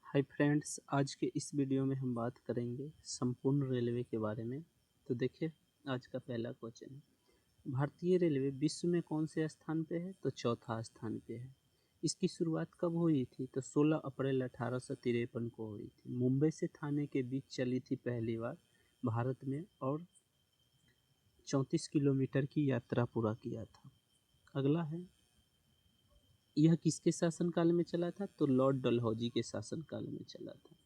Hi friends, आज के इस वीडियो में हम बात करेंगे संपूर्ण रेलवे के बारे में। तो देखिए, आज का पहला क्वेश्चन है, भारतीय रेलवे विश्व में कौन से स्थान पे है? तो चौथा स्थान पे है। इसकी शुरुआत कब हुई थी? तो 16 अप्रैल 1853 को हुई थी। मुंबई से थाने के बीच चली थी पहली बार भारत में और 34 किलोमीटर की यात्रा पूरा किया था। अगला है, यह किसके शासनकाल में चला था? तो लॉर्ड डलहौजी के शासनकाल में चला था।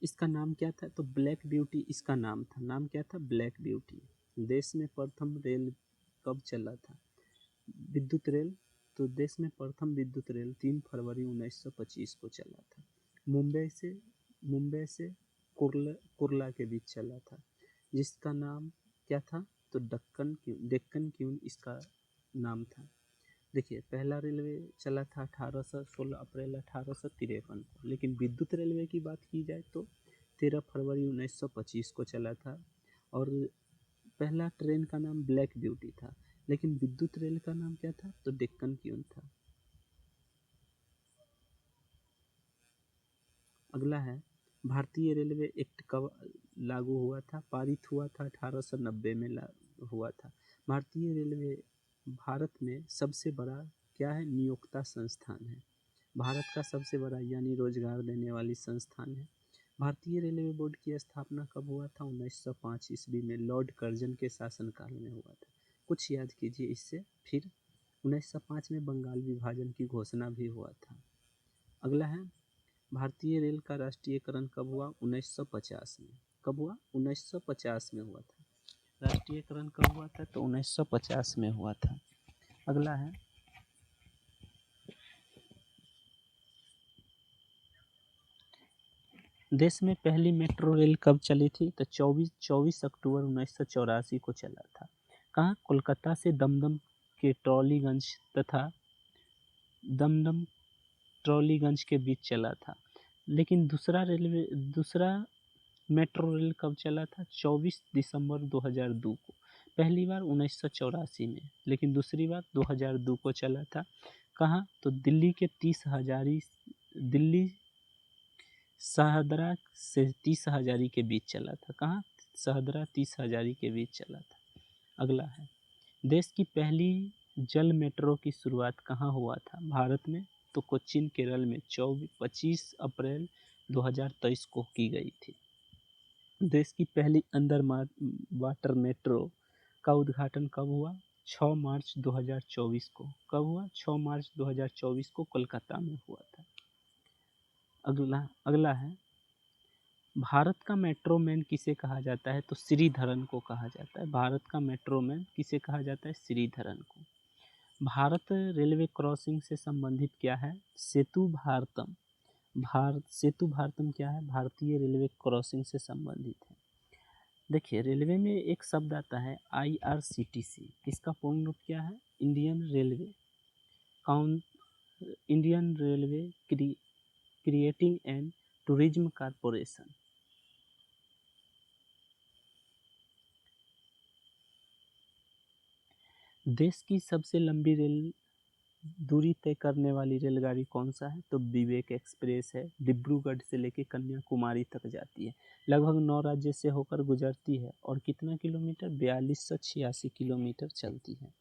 इसका नाम क्या था? तो ब्लैक ब्यूटी इसका नाम था। नाम क्या था? Black beauty. देश में प्रथम रेल कब चला था? विद्युत रेल। तो देश में प्रथम विद्युत रेल 3 फरवरी 1925 को चला था। मुंबई से कुर्ला के बीच चला था, जिसका नाम क्या था? तो डेक्कन क्वीन इसका नाम था। देखिए, पहला रेलवे चला था 16 अप्रैल 1853 को, लेकिन विद्युत रेलवे की बात की जाए तो 13 फरवरी 1925 को चला था। और पहला ट्रेन का नाम ब्लैक ब्यूटी था, लेकिन विद्युत रेल का नाम क्या था? तो डेक्कन क्वीन था। अगला है, भारतीय रेलवे एक्ट कब लागू हुआ था? पारित हुआ था 1890 में हुआ था। भारतीय रेलवे भारत में सबसे बड़ा क्या है? नियोक्ता संस्थान है। भारत का सबसे बड़ा यानी रोजगार देने वाली संस्थान है। भारतीय रेलवे बोर्ड की स्थापना कब हुआ था? 1905 ईस्वी में लॉर्ड कर्जन के शासनकाल में हुआ था। कुछ याद कीजिए इससे। फिर 1905 में बंगाल विभाजन की घोषणा भी हुआ था। अगला है, भारतीय रेल का राष्ट्रीयकरण कब हुआ? 1950 में। कब हुआ? 1950 में हुआ था। राष्ट्रीयकरण कब हुआ था? तो 1950 में हुआ था। अगला है, देश में पहली मेट्रो रेल कब चली थी? तो 24 अक्टूबर 1984 को चला था। कहाँ? कोलकाता से दमदम ट्रॉलीगंज के बीच चला था। लेकिन दूसरा मेट्रो रेल कब चला था? 24 दिसंबर 2002 को। पहली बार 1984 में, लेकिन दूसरी बार 2002 को चला था। कहाँ? तो दिल्ली शाहदरा से 30 हजारी के बीच चला था। कहाँ? शाहदरा 30 हजारी के बीच चला था। अगला है, देश की पहली जल मेट्रो की शुरुआत कहाँ हुआ था? भारत में। तो कोच्चिन केरल में 25 अप्रैल 2023 को की गई थी। देश की पहली अंडर वाटर मेट्रो का उद्घाटन कब हुआ? 6 मार्च 2024 को। कब हुआ? 6 मार्च 2024 को कोलकाता में हुआ था। अगला है, भारत का मेट्रो मैन किसे कहा जाता है? तो श्रीधरन को कहा जाता है। भारत का मेट्रो मैन किसे कहा जाता है? श्रीधरन को। भारत रेलवे क्रॉसिंग से संबंधित क्या है? सेतु भारतम क्या है? भारतीय रेलवे क्रॉसिंग से संबंधित है। देखिए, रेलवे में एक शब्द आता है IRCTC। इसका पूर्ण रूप क्या है? काउन Indian railway creating and tourism corporation. देश की सबसे लंबी दूरी तय करने वाली रेलगाड़ी कौन सा है? तो विवेक एक्सप्रेस है। डिब्रूगढ़ से लेकर कन्याकुमारी तक जाती है। लगभग 9 राज्य से होकर गुजरती है और कितना किलोमीटर? 4286 किलोमीटर चलती है।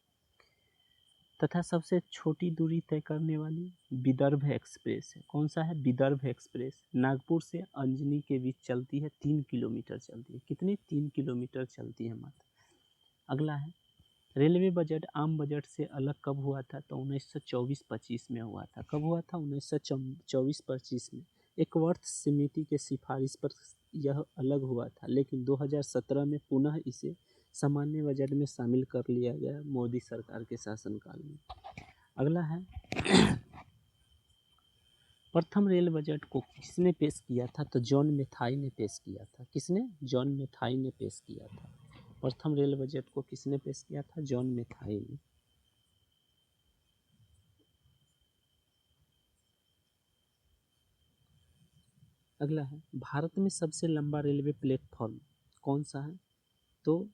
तथा सबसे छोटी दूरी तय करने वाली विदर्भ एक्सप्रेस है। कौन सा है? विदर्भ एक्सप्रेस। नागपुर से अंजनी के बीच चलती है, 3 किलोमीटर चलती है। कितनी? 3 किलोमीटर चलती है मात्र। अगला है, रेलवे बजट आम बजट से अलग कब हुआ था? तो 1924-25 में हुआ था। कब हुआ था? 1924-25 में। एक वर्ष समिति के सिफारिश पर यह अलग हुआ था, लेकिन 2017 में पुनः इसे सामान्य बजट में शामिल कर लिया गया मोदी सरकार के शासनकाल में। अगला है, प्रथम रेल बजट को किसने पेश किया था? तो जॉन मेथाई ने पेश किया था। किसने? जॉन मेथाई ने पेश किया था। प्रथम रेल बजट को किसने पेश किया था? जॉन मेथाई ने। अगला है, भारत में सबसे लंबा रेलवे प्लेटफॉर्म कौन सा है? तो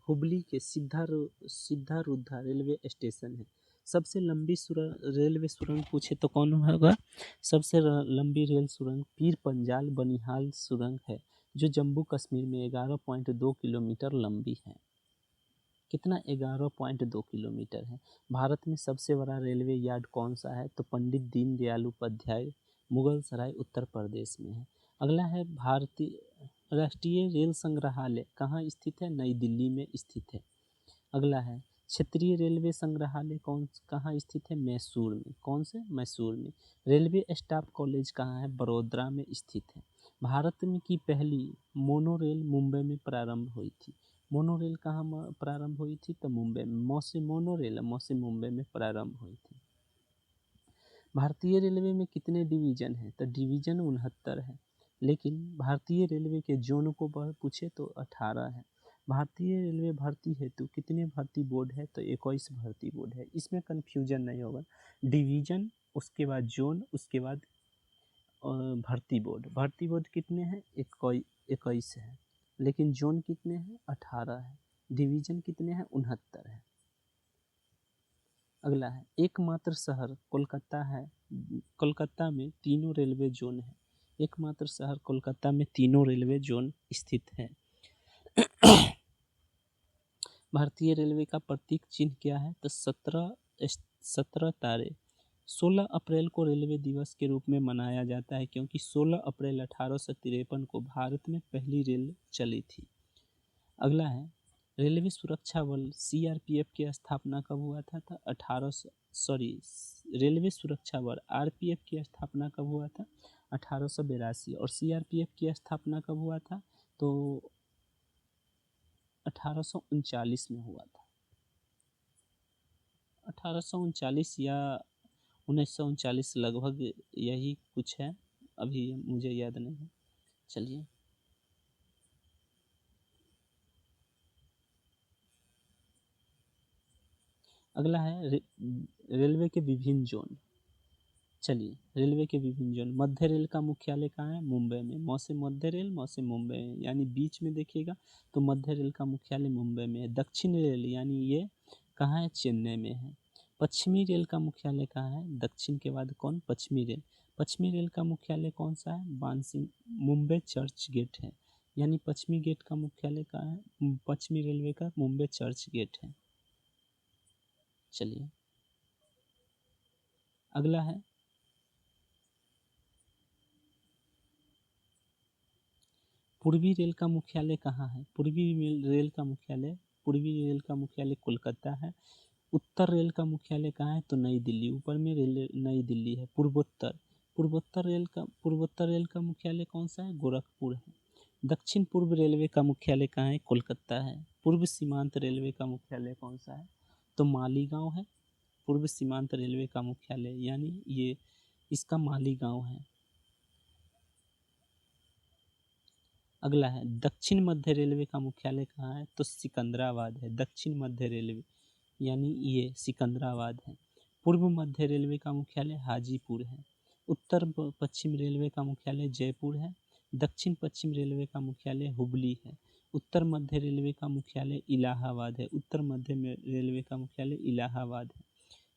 हुबली के सिद्धारूधा रेलवे स्टेशन है। सबसे लंबी रेलवे सुरंग पूछे तो कौन होगा? सबसे लंबी रेल सुरंग पीर पंजाल बनिहाल सुरंग है, जो जम्मू कश्मीर में 11.2 किलोमीटर लंबी है। कितना? 11.2 किलोमीटर है। भारत में सबसे बड़ा रेलवे यार्ड कौन सा है? तो पंडित दीनदयाल उपाध्याय मुगल सराय उत्तर प्रदेश में है। अगला है भारतीय राष्ट्रीय रेल संग्रहालय कहाँ स्थित है? नई दिल्ली में स्थित है। अगला है क्षेत्रीय रेलवे संग्रहालय कहाँ स्थित है? मैसूर में। कौन से? मैसूर में। रेलवे स्टाफ कॉलेज कहाँ है? बड़ोदरा में स्थित है। भारत में की पहली मोनोरेल मुंबई में प्रारंभ हुई थी। मोनोरेल कहाँ प्रारंभ हुई थी? तो मुंबई में। मौसी मोनोरेल मौसी मुंबई में प्रारंभ हुई थी। भारतीय रेलवे में कितने डिवीजन हैं? तो डिवीजन 69 है, लेकिन भारतीय रेलवे के जोन को पूछे तो 18 है। भारतीय रेलवे भर्ती हेतु कितने भर्ती बोर्ड है? तो 21 भर्ती बोर्ड है। इसमें कन्फ्यूजन नहीं होगा। डिवीजन, उसके बाद जोन, उसके बाद भर्ती बोर्ड। भर्ती बोर्ड कितने हैं? 21 है, लेकिन जोन कितने हैं? 18 है। डिवीजन कितने हैं? 69 है। अगला है एकमात्र शहर कोलकाता है। कोलकाता में तीनों रेलवे जोन है। एकमात्र शहर कोलकाता में तीनों रेलवे जोन स्थित है। भारतीय रेलवे का प्रतीक चिन्ह क्या है? तो 17 तारे। 16 अप्रैल को रेलवे दिवस के रूप में मनाया जाता है, क्योंकि 16 अप्रैल 1853 को भारत में पहली रेल चली थी। अगला है रेलवे सुरक्षा बल सीआरपीएफ की स्थापना कब हुआ था? रेलवे सुरक्षा बल आरपीएफ की स्थापना कब हुआ था? 1882। और सीआरपीएफ की स्थापना कब हुआ था? तो 1839 में हुआ था। 1839 या 1939 लगभग यही कुछ है, अभी मुझे याद नहीं है। चलिए अगला है रेलवे के विभिन्न जोन। चलिए रेलवे के विभिन्न जोन। मध्य रेल का मुख्यालय कहाँ है? मुंबई में। मौसे मध्य रेल मौसे मुंबई में, यानी बीच में देखिएगा तो मध्य रेल का मुख्यालय मुंबई में है। दक्षिण रेल यानी ये कहाँ है? चेन्नई में है। पश्चिमी रेल का मुख्यालय कहाँ है? दक्षिण के बाद कौन? पश्चिमी रेल। पश्चिमी रेल का मुख्यालय कौन सा है? मुंबई चर्च गेट है, यानी पश्चिमी गेट का मुख्यालय कहाँ है? पश्चिमी रेलवे का मुंबई चर्च गेट है। चलिए अगला है पूर्वी रेल का मुख्यालय कहाँ है? पूर्वी रेल का मुख्यालय कोलकाता है। उत्तर रेल का मुख्यालय कहाँ है? तो नई दिल्ली। ऊपर में रेल नई दिल्ली है। पूर्वोत्तर रेल का मुख्यालय कौन सा है? गोरखपुर है। दक्षिण पूर्व रेलवे का मुख्यालय कहाँ है? कोलकाता है। पूर्व सीमांत रेलवे का मुख्यालय कौन सा है? तो मालीगांव है। पूर्व सीमांत रेलवे का मुख्यालय यानी ये इसका मालीगांव है। अगला है दक्षिण मध्य रेलवे का मुख्यालय कहाँ है? तो सिकंदराबाद है। दक्षिण मध्य रेलवे यानी ये सिकंदराबाद है। पूर्व मध्य रेलवे का मुख्यालय हाजीपुर है। उत्तर पश्चिम रेलवे का मुख्यालय जयपुर है। दक्षिण पश्चिम रेलवे का मुख्यालय हुबली है। उत्तर मध्य रेलवे का मुख्यालय इलाहाबाद है। उत्तर मध्य रेलवे का मुख्यालय इलाहाबाद है।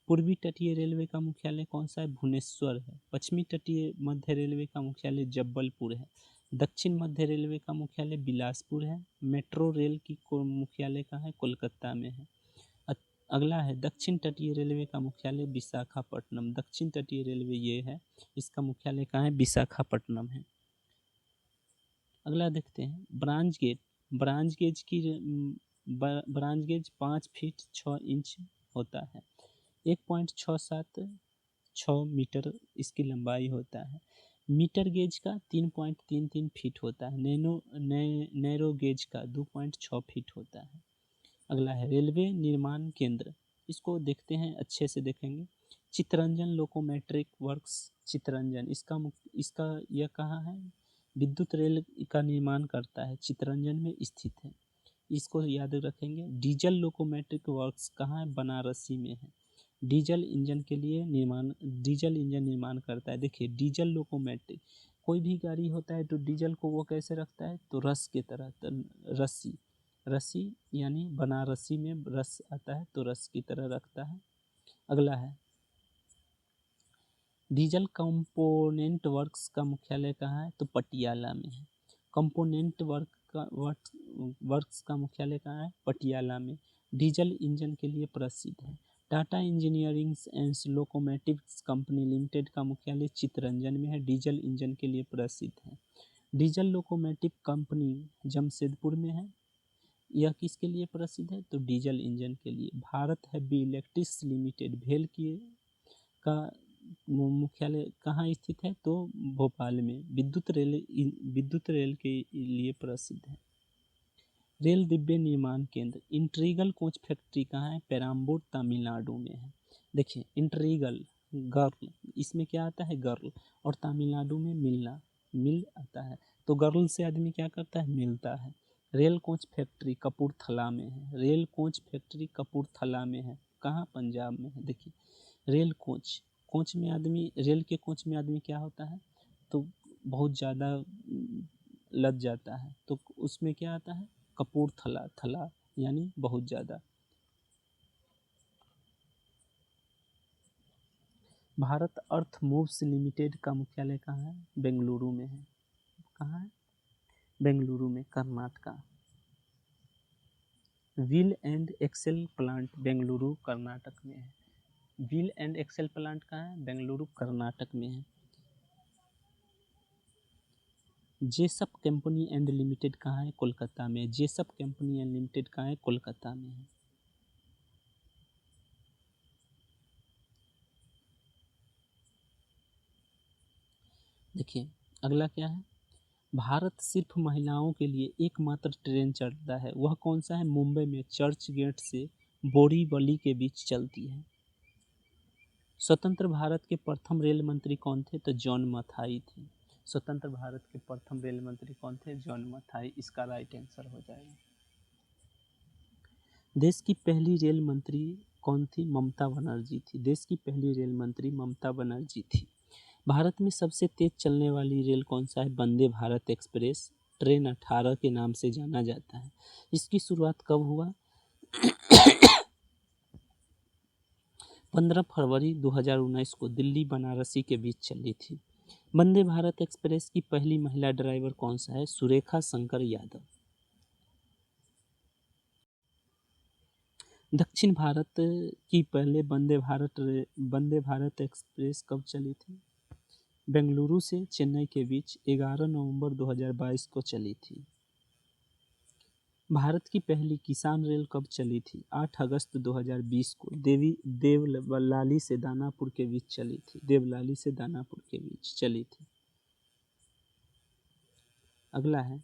पूर्वी तटीय रेलवे का मुख्यालय कौन सा है? भुवनेश्वर है। पश्चिमी तटीय मध्य रेलवे का मुख्यालय जब्बलपुर है। दक्षिण मध्य रेलवे का मुख्यालय बिलासपुर है। मेट्रो रेल की मुख्यालय कहाँ है? कोलकाता में है। अगला है दक्षिण तटीय रेलवे का मुख्यालय विशाखापट्टनम। दक्षिण तटीय रेलवे ये है, इसका मुख्यालय कहाँ है? विशाखापट्टनम है। अगला देखते हैं branch gauge. Branch gauge 5 feet 6 inch होता है। 1.676 मीटर इसकी लंबाई होता है। मीटर गेज का 3.33 फीट होता है। नैरो गेज का 2.6 फीट होता है। अगला है रेलवे निर्माण केंद्र। इसको देखते हैं, अच्छे से देखेंगे। चित्तरंजन लोकोमेट्रिक वर्क्स चित्तरंजन, इसका यह कहाँ है? विद्युत रेल का निर्माण करता है, चित्तरंजन में स्थित है। इसको याद रखेंगे। डीजल लोकोमेट्रिक वर्क्स कहाँ है? बनारसी में है। डीजल इंजन निर्माण करता है। देखिए डीजल लोकोमेट्रिक, कोई भी गाड़ी होता है तो डीजल को वो कैसे रखता है? तो रस के तरह, रस्सी यानी बनारसी में रस आता है तो रस की तरह रखता है। अगला है डीजल कंपोनेंट वर्क्स का मुख्यालय कहाँ है, तो पटियाला में है। कंपोनेंट वर्क्स का मुख्यालय कहाँ है, पटियाला में। डीजल इंजन के लिए प्रसिद्ध है। Tata engineering and locomotives company limited का मुख्यालय चित्तरंजन में है, डीजल इंजन के लिए प्रसिद्ध है। डीजल लोकोमोटिव कंपनी जमशेदपुर में है। यह किसके लिए प्रसिद्ध है, तो डीजल इंजन के लिए। भारत हैवी इलेक्ट्रिक्स लिमिटेड भेल की का मुख्यालय कहाँ स्थित है, तो भोपाल में। विद्युत रेल के लिए प्रसिद्ध है। रेल डिब्बे निर्माण केंद्र इंट्रीगल कोच फैक्ट्री कहाँ है, पेराम्बूर तमिलनाडु में है। देखिए इंट्रीगल गर्ल, इसमें क्या आता है, गर्ल, और तमिलनाडु में मिलना, मिल आता है, तो गर्ल से आदमी क्या करता है, मिलता है। रेल कोच फैक्ट्री कपूरथला में है। रेल कोच फैक्ट्री कपूरथला में है, कहाँ, पंजाब में है। देखिए रेल कोच, कोच में आदमी, रेल के कोच में आदमी क्या होता है, तो बहुत ज़्यादा लद जाता है, तो उसमें क्या आता है, कपूरथला, थला यानी बहुत ज़्यादा। भारत अर्थ मूव्स लिमिटेड का मुख्यालय कहाँ है, बेंगलुरु में है। कहाँ है, बेंगलुरु में, Karnataka. Wheel and axle plant Bengaluru Karnataka में है। व्हील एंड एक्सेल प्लांट कहाँ है, बेंगलुरु कर्नाटक में है। जेसप कंपनी एंड लिमिटेड कहाँ है, कोलकाता में। जेसप कंपनी एंड लिमिटेड कहाँ है, कोलकाता में है। देखिए अगला क्या है, भारत सिर्फ महिलाओं के लिए एकमात्र ट्रेन चलता है, वह कौन सा है, मुंबई में चर्च गेट से बोरीवली के बीच चलती है। स्वतंत्र भारत के प्रथम रेल मंत्री कौन थे, तो जॉन मथाई थे। स्वतंत्र भारत के प्रथम रेल मंत्री कौन थे, जॉन मथाई, इसका राइट आंसर हो जाएगा। देश की पहली रेल मंत्री कौन थी, ममता बनर्जी थी। देश की पहली रेल मंत्री ममता बनर्जी थी। भारत में सबसे तेज चलने वाली रेल कौन सा है, वंदे भारत एक्सप्रेस। ट्रेन 18 के नाम से जाना जाता है। इसकी शुरुआत कब हुआ, 15 फरवरी 2019 को दिल्ली बनारसी के बीच चली थी। वंदे भारत एक्सप्रेस की पहली महिला ड्राइवर कौन सा है, सुरेखा शंकर यादव। दक्षिण भारत की पहले वंदे भारत एक्सप्रेस कब चली थी, बेंगलुरु से चेन्नई के बीच 11 नवंबर 2022 को चली थी। भारत की पहली किसान रेल कब चली थी, 8 अगस्त 2020 को देवलाली से दानापुर के बीच चली थी। देवलाली से दानापुर के बीच चली थी। अगला है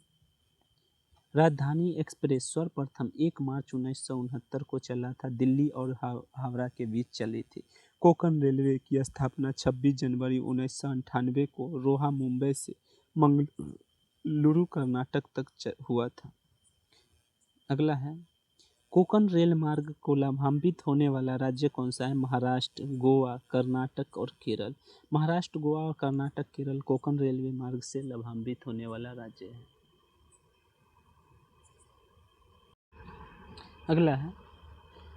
राजधानी एक्सप्रेस सर्वप्रथम 1 मार्च 1969 को चला था, दिल्ली और हावड़ा के बीच चली थी। कोंकण रेलवे की स्थापना 26 जनवरी 1998 को रोहा मुंबई से मंगलुरु कर्नाटक तक हुआ था। अगला है कोंकण रेल मार्ग को लाभान्वित होने वाला राज्य कौन सा है, महाराष्ट्र, गोवा, कर्नाटक और केरल। महाराष्ट्र, गोवा और कर्नाटक, केरल कोंकण रेलवे मार्ग से लाभान्वित होने वाला राज्य है। अगला है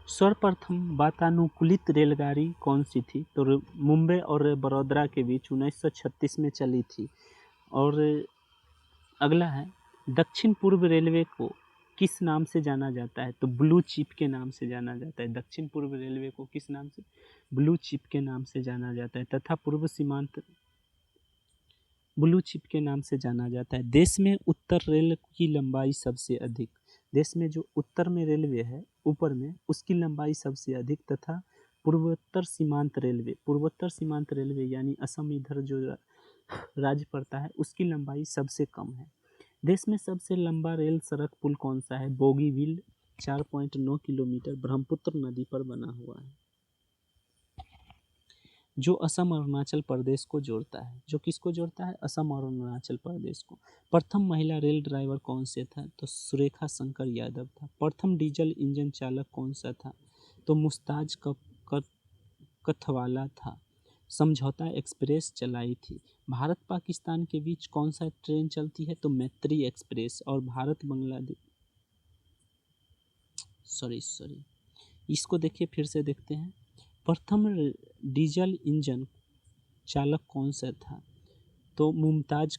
सर्वप्रथम वातानुकूलित रेलगाड़ी कौन सी थी, तो मुंबई और बड़ौदा के बीच 1936 में चली थी। और अगला है दक्षिण पूर्व रेलवे को किस नाम से जाना जाता है, तो ब्लू चिप के नाम से जाना जाता है। दक्षिण पूर्व रेलवे को किस नाम से, ब्लू चिप के नाम से जाना जाता है, तथा पूर्व सीमांत ब्लू चिप के नाम से जाना जाता है। देश में उत्तर रेल की लंबाई सबसे अधिक, देश में जो उत्तर में रेलवे है ऊपर में, उसकी लंबाई सबसे अधिक, तथा पूर्वोत्तर सीमांत रेलवे यानी असम इधर जो राज्य पड़ता है, उसकी लंबाई सबसे कम है। देश में सबसे लंबा रेल सड़क पुल कौन सा है, बोगीबील 4.9 किलोमीटर ब्रह्मपुत्र नदी पर बना हुआ है, जो असम और अरुणाचल प्रदेश को जोड़ता है। जो किसको जोड़ता है, असम और अरुणाचल प्रदेश को। प्रथम महिला रेल ड्राइवर कौन से था, तो सुरेखा शंकर यादव था। प्रथम डीजल इंजन चालक कौन सा था, तो मुस्ताज कथवाला था। समझौता एक्सप्रेस चलाई थी। भारत पाकिस्तान के बीच कौन सा ट्रेन चलती है, तो मैत्री एक्सप्रेस। और भारत बांग्लादेश, सॉरी इसको देखिए, फिर से देखते हैं। प्रथम डीजल इंजन चालक कौन सा था? तो मुमताज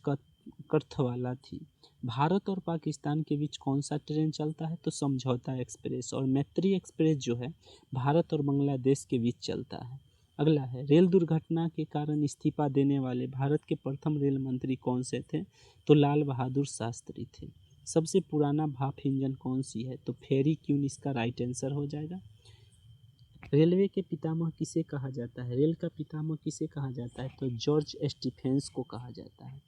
कर्थवाला थी। भारत और पाकिस्तान के बीच कौन सा ट्रेन चलता है? तो समझौता एक्सप्रेस। और मैत्री एक्सप्रेस जो है भारत और बांग्लादेश के बीच चलता है। अगला है, रेल दुर्घटना के कारण इस्तीफा देने वाले भारत के प्रथम रेल मंत्री कौन से थे? तो लाल बहादुर शास्त्री थे। सबसे पुराना भाप इंजन कौन सी है? तो फेरी क्यून इसका राइट आंसर हो जाएगा। रेलवे के पितामह किसे कहा जाता है? रेल का पितामह किसे कहा जाता है? तो जॉर्ज स्टीफेंस को कहा जाता है।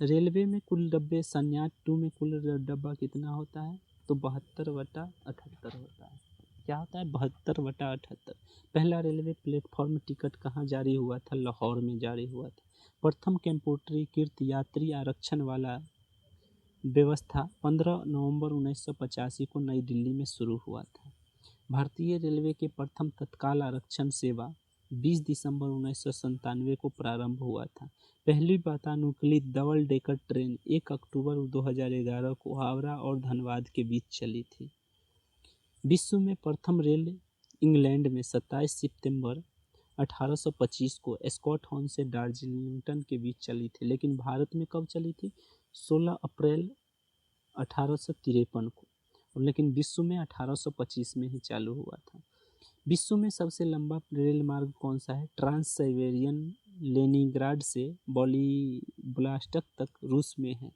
रेलवे में कुल डब्बे संयात 2 में कुल डब्बा कितना होता है? तो 72/78 होता है। क्या होता है? 72/78। पहला रेलवे प्लेटफॉर्म टिकट कहाँ जारी हुआ था? लाहौर में जारी हुआ था। प्रथम कंप्यूटरीकृत यात्री आरक्षण वाला व्यवस्था 15 नवंबर 1985 को नई दिल्ली में शुरू हुआ था। भारतीय रेलवे के प्रथम तत्काल आरक्षण सेवा 20 दिसंबर 1997 को प्रारंभ हुआ था। पहली वातानुकूलित डबल डेकर ट्रेन 1 अक्टूबर 2011 को हावड़ा और धनबाद के बीच चली थी। विश्व में प्रथम रेल इंग्लैंड में 27 सितंबर 1825 को स्कॉटहाउन से दार्जिलिंगटन के बीच चली थी, लेकिन भारत में कब चली थी? 16 अप्रैल 1853 को। लेकिन विश्व में 1825 में ही चालू हुआ था। विश्व में सबसे लंबा रेल मार्ग कौन सा है? ट्रांस साइबेरियन लेनिनग्राड से व्लादिवोस्तोक तक रूस में है।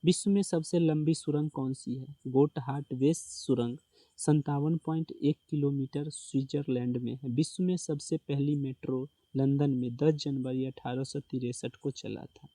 विश्व में सबसे लंबी सुरंग कौन सी है? गोटहार्ट वेस्ट सुरंग 57.1 किलोमीटर स्विट्जरलैंड में है। विश्व में सबसे पहली मेट्रो लंदन में 10 जनवरी 1863 को चला था।